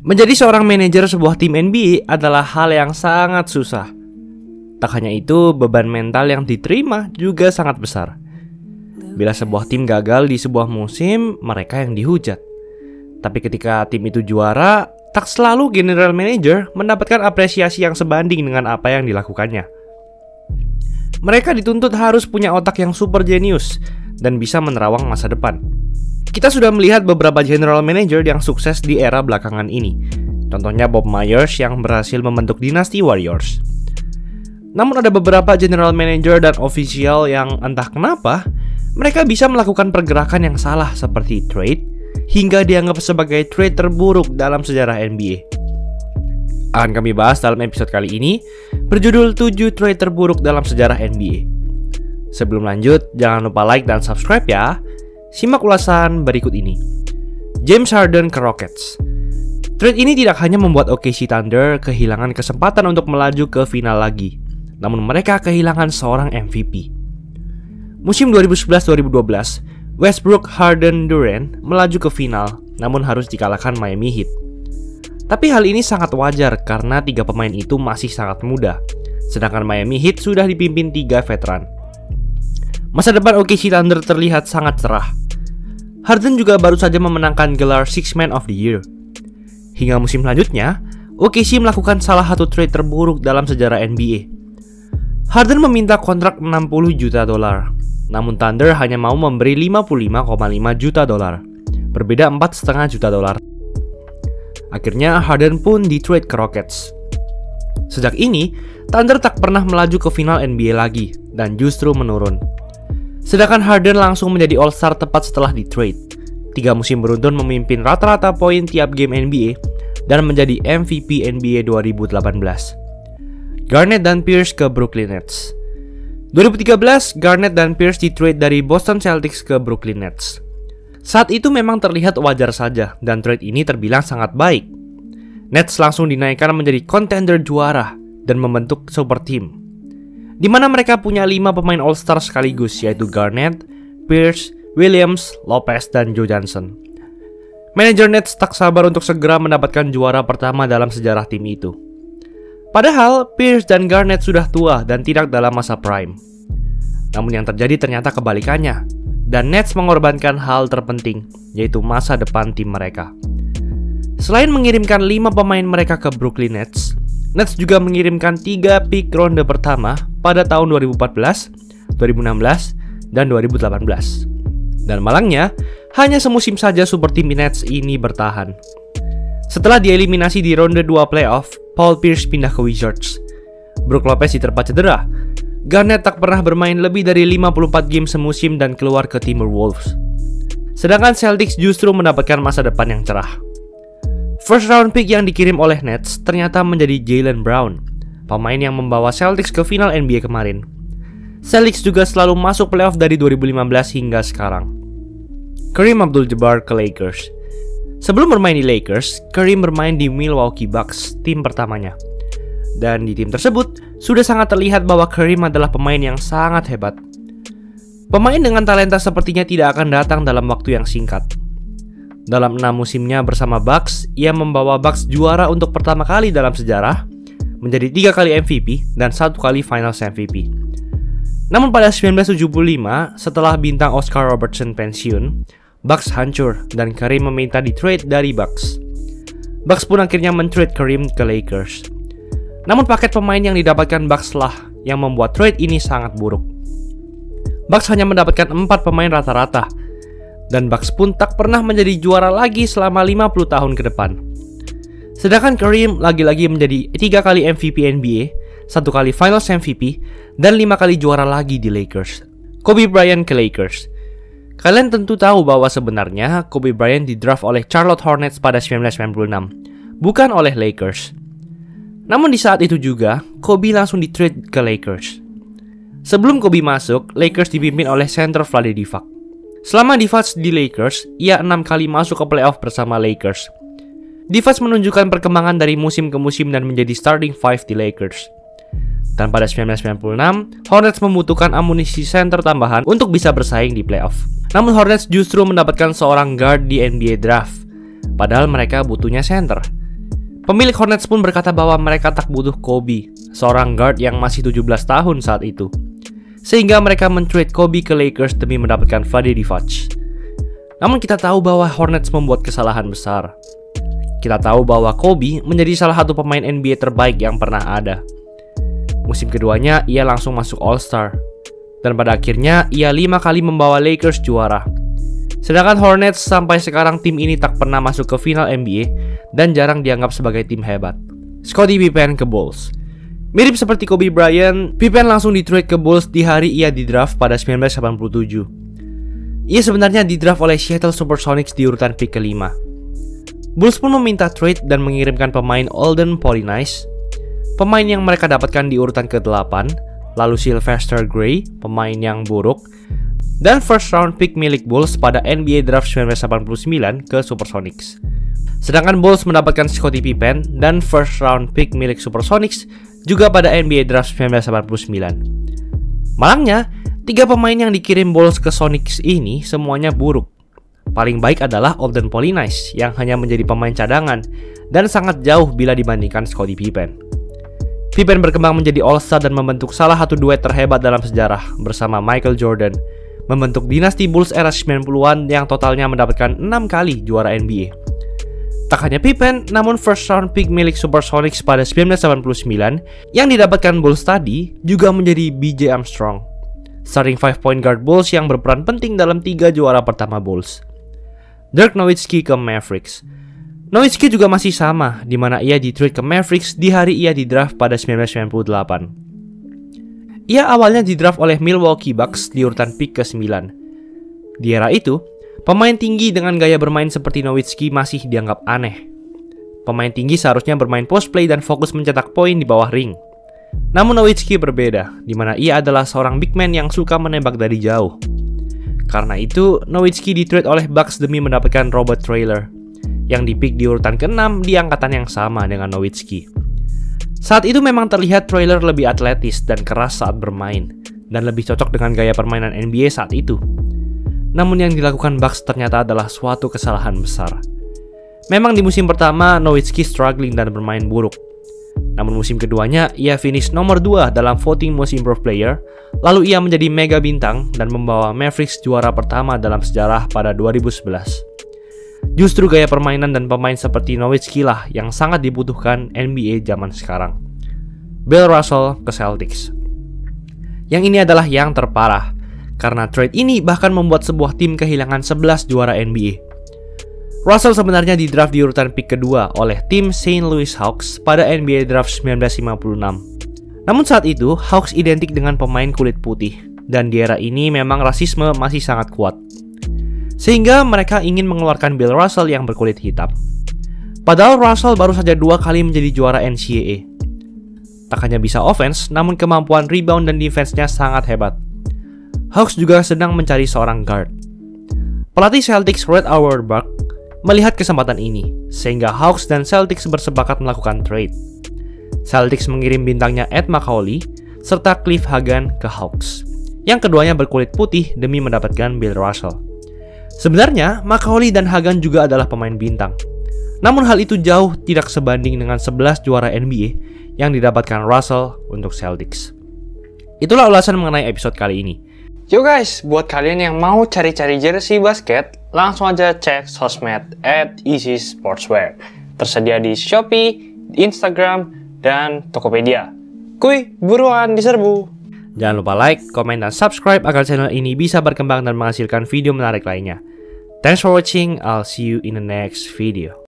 Menjadi seorang manajer sebuah tim NBA adalah hal yang sangat susah. Tak hanya itu, beban mental yang diterima juga sangat besar. Bila sebuah tim gagal di sebuah musim, mereka yang dihujat. Tapi ketika tim itu juara, tak selalu general manager mendapatkan apresiasi yang sebanding dengan apa yang dilakukannya. Mereka dituntut harus punya otak yang super jenius dan bisa menerawang masa depan. Kita sudah melihat beberapa general manager yang sukses di era belakangan ini. Contohnya Bob Myers yang berhasil membentuk dinasti Warriors. Namun ada beberapa general manager dan official yang entah kenapa mereka bisa melakukan pergerakan yang salah seperti trade hingga dianggap sebagai trade terburuk dalam sejarah NBA. Akan kami bahas dalam episode kali ini berjudul 7 trade terburuk dalam sejarah NBA. Sebelum lanjut, jangan lupa like dan subscribe ya. Simak ulasan berikut ini. James Harden ke Rockets. Trade ini tidak hanya membuat OKC Thunder kehilangan kesempatan untuk melaju ke final lagi, namun mereka kehilangan seorang MVP. Musim 2011-2012, Westbrook, Harden, Durant melaju ke final, namun harus dikalahkan Miami Heat. Tapi hal ini sangat wajar karena 3 pemain itu masih sangat muda, sedangkan Miami Heat sudah dipimpin 3 veteran. Masa depan OKC Thunder terlihat sangat cerah. Harden juga baru saja memenangkan gelar Sixth Man of the Year. Hingga musim selanjutnya, OKC melakukan salah satu trade terburuk dalam sejarah NBA. Harden meminta kontrak $60 juta, namun Thunder hanya mau memberi $55,5 juta, berbeda $4,5 juta. Akhirnya Harden pun di-trade ke Rockets. Sejak ini, Thunder tak pernah melaju ke final NBA lagi dan justru menurun. Sedangkan Harden langsung menjadi All-Star tepat setelah di-trade. 3 musim beruntun memimpin rata-rata poin tiap game NBA dan menjadi MVP NBA 2018. Garnett dan Pierce ke Brooklyn Nets. 2013, Garnett dan Pierce di-trade dari Boston Celtics ke Brooklyn Nets. Saat itu memang terlihat wajar saja dan trade ini terbilang sangat baik. Nets langsung dinaikkan menjadi contender juara dan membentuk super team, di mana mereka punya 5 pemain All-Star sekaligus, yaitu Garnett, Pierce, Williams, Lopez, dan Joe Johnson. Manajer Nets tak sabar untuk segera mendapatkan juara pertama dalam sejarah tim itu. Padahal Pierce dan Garnett sudah tua dan tidak dalam masa prime. Namun yang terjadi ternyata kebalikannya, dan Nets mengorbankan hal terpenting, yaitu masa depan tim mereka. Selain mengirimkan 5 pemain mereka ke Brooklyn Nets, Nets juga mengirimkan 3 pick ronde pertama pada tahun 2014, 2016, dan 2018. Dan malangnya, hanya semusim saja super tim Nets ini bertahan. Setelah dieliminasi di ronde 2 playoff, Paul Pierce pindah ke Wizards. Brook Lopez diterpa cedera. Garnett tak pernah bermain lebih dari 54 game semusim dan keluar ke Timberwolves. Sedangkan Celtics justru mendapatkan masa depan yang cerah. First round pick yang dikirim oleh Nets ternyata menjadi Jaylen Brown, pemain yang membawa Celtics ke final NBA kemarin. Celtics juga selalu masuk playoff dari 2015 hingga sekarang. Kareem Abdul-Jabbar ke Lakers. Sebelum bermain di Lakers, Kareem bermain di Milwaukee Bucks, tim pertamanya. Dan di tim tersebut, sudah sangat terlihat bahwa Kareem adalah pemain yang sangat hebat. Pemain dengan talenta sepertinya tidak akan datang dalam waktu yang singkat. Dalam 6 musimnya bersama Bucks, ia membawa Bucks juara untuk pertama kali dalam sejarah, menjadi 3 kali MVP dan 1 kali Finals MVP. Namun pada 1975, setelah bintang Oscar Robertson pensiun, Bucks hancur dan Kareem meminta di-trade dari Bucks. Bucks pun akhirnya men-trade Kareem ke Lakers. Namun paket pemain yang didapatkan Bucks lah yang membuat trade ini sangat buruk. Bucks hanya mendapatkan 4 pemain rata-rata, dan Bucks pun tak pernah menjadi juara lagi selama 50 tahun ke depan. Sedangkan Kareem lagi-lagi menjadi 3 kali MVP NBA, 1 kali Finals MVP, dan 5 kali juara lagi di Lakers. Kobe Bryant ke Lakers. Kalian tentu tahu bahwa sebenarnya Kobe Bryant di-draft oleh Charlotte Hornets pada 1996, bukan oleh Lakers. Namun di saat itu juga, Kobe langsung di-trade ke Lakers. Sebelum Kobe masuk, Lakers dipimpin oleh center Vlade Divac. Selama Divac di Lakers, ia 6 kali masuk ke playoff bersama Lakers. Divac menunjukkan perkembangan dari musim ke musim dan menjadi starting 5 di Lakers. Dan pada 1996, Hornets membutuhkan amunisi center tambahan untuk bisa bersaing di playoff. Namun Hornets justru mendapatkan seorang guard di NBA draft, padahal mereka butuhnya center. Pemilik Hornets pun berkata bahwa mereka tak butuh Kobe, seorang guard yang masih 17 tahun saat itu. Sehingga mereka men-trade Kobe ke Lakers demi mendapatkan Vlade Divac. Namun kita tahu bahwa Hornets membuat kesalahan besar. Kita tahu bahwa Kobe menjadi salah satu pemain NBA terbaik yang pernah ada. Musim keduanya ia langsung masuk All-Star. Dan pada akhirnya ia 5 kali membawa Lakers juara. Sedangkan Hornets sampai sekarang tim ini tak pernah masuk ke final NBA dan jarang dianggap sebagai tim hebat. Scottie Pippen ke Bulls. Mirip seperti Kobe Bryant, Pippen langsung di-trade ke Bulls di hari ia di-draft pada 1987. Ia sebenarnya di-draft oleh Seattle Supersonics di urutan pick kelima. Bulls pun meminta trade dan mengirimkan pemain Olden Polynice, pemain yang mereka dapatkan di urutan ke-8, lalu Sylvester Gray, pemain yang buruk, dan first round pick milik Bulls pada NBA Draft 1989 ke Supersonics. Sedangkan Bulls mendapatkan Scottie Pippen dan first round pick milik Supersonics juga pada NBA Draft 1989. Malangnya, 3 pemain yang dikirim Bulls ke Sonics ini semuanya buruk. Paling baik adalah Olden Polynice yang hanya menjadi pemain cadangan dan sangat jauh bila dibandingkan Scottie Pippen. Pippen berkembang menjadi All-Star dan membentuk salah satu duet terhebat dalam sejarah bersama Michael Jordan, membentuk dinasti Bulls era 90-an yang totalnya mendapatkan 6 kali juara NBA. Tak hanya Pippen, namun first round pick milik Supersonics pada 1989 yang didapatkan Bulls tadi juga menjadi B.J. Armstrong, starting 5-point guard Bulls yang berperan penting dalam 3 juara pertama Bulls. Dirk Nowitzki ke Mavericks. Nowitzki juga masih sama, di mana ia di-trade ke Mavericks di hari ia di-draft pada 1998. Ia awalnya di-draft oleh Milwaukee Bucks di urutan pick ke-9. Di era itu, pemain tinggi dengan gaya bermain seperti Nowitzki masih dianggap aneh. Pemain tinggi seharusnya bermain post play dan fokus mencetak poin di bawah ring. Namun Nowitzki berbeda, di mana ia adalah seorang big man yang suka menembak dari jauh. Karena itu, Nowitzki di-trade oleh Bucks demi mendapatkan Robert Traylor, yang di-pick di urutan ke-6 di angkatan yang sama dengan Nowitzki. Saat itu memang terlihat Traylor lebih atletis dan keras saat bermain, dan lebih cocok dengan gaya permainan NBA saat itu. Namun yang dilakukan Bucks ternyata adalah suatu kesalahan besar. Memang di musim pertama, Nowitzki struggling dan bermain buruk. Namun musim keduanya, ia finish nomor 2 dalam voting Most Improved Player, lalu ia menjadi mega bintang dan membawa Mavericks juara pertama dalam sejarah pada 2011. Justru gaya permainan dan pemain seperti Nowitzki lah yang sangat dibutuhkan NBA zaman sekarang. Bill Russell ke Celtics. Yang ini adalah yang terparah, karena trade ini bahkan membuat sebuah tim kehilangan 11 juara NBA. Russell sebenarnya di-draft di urutan pick kedua oleh tim St. Louis Hawks pada NBA Draft 1956. Namun saat itu, Hawks identik dengan pemain kulit putih, dan di era ini memang rasisme masih sangat kuat. Sehingga mereka ingin mengeluarkan Bill Russell yang berkulit hitam. Padahal Russell baru saja 2 kali menjadi juara NCAA. Tak hanya bisa offense, namun kemampuan rebound dan defense-nya sangat hebat. Hawks juga sedang mencari seorang guard. Pelatih Celtics Red Auerbach melihat kesempatan ini, sehingga Hawks dan Celtics bersepakat melakukan trade. Celtics mengirim bintangnya Ed Macauley serta Cliff Hagan ke Hawks, yang keduanya berkulit putih demi mendapatkan Bill Russell. Sebenarnya, Macauley dan Hagan juga adalah pemain bintang. Namun hal itu jauh tidak sebanding dengan 11 juara NBA yang didapatkan Russell untuk Celtics. Itulah ulasan mengenai episode kali ini. Yo guys, buat kalian yang mau cari-cari jersey basket, langsung aja cek sosmed @easysportswear. Tersedia di Shopee, Instagram, dan Tokopedia. Kuy, buruan diserbu! Jangan lupa like, komen, dan subscribe agar channel ini bisa berkembang dan menghasilkan video menarik lainnya. Thanks for watching, I'll see you in the next video.